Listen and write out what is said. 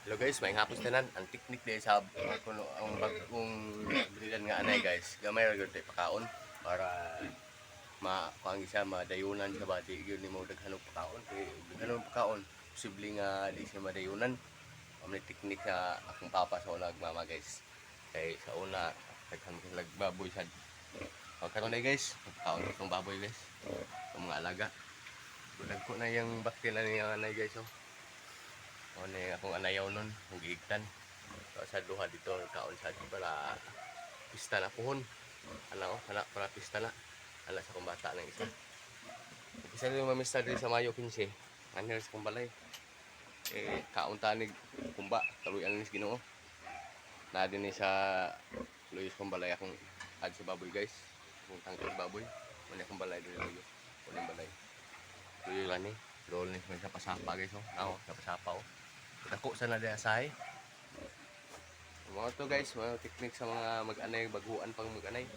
Hello guys, may hapos tanan. Ang teknik di sa kuno ang bagong bilidan nga anay guys. Gamay ra gyud tay pakaon para kuang isa madayunan sa bati gyud nimo daghanong pakaon kay daghanong pakaon posible nga di siya madayunan. Ang teknik nga akong papa sa una mama guys. Kay sa una daghan ko baboy sad. Pagkaron na guys, pakaon itong baboy guys. Ang mga alaga. Bulag ko na yung bakti na niya anay guys oh. Ano yung akong anayaw nun, ang giigtan. So, sa duha dito, kaon sa para pista na puhon. Ano, para pista na. Ala sa kong bata ng isa. Isa rin mamista din sa Mayo 15. Ano sa kong balay. Kaon tanig kumba, kaluyan nis Ginoo. Na din ni sa luyos kong balay akong ad sa baboy guys. Kung tangkol baboy. Ano akong balay doon luyo. Ano yung balay. Luyo lang ni. Roll ni sa pasapa guys oh. Ako, sa pasapa oh. Dako sa na asahay. Mga to guys, mga technique sa mga mag-anay, baguhan pang mag-anay.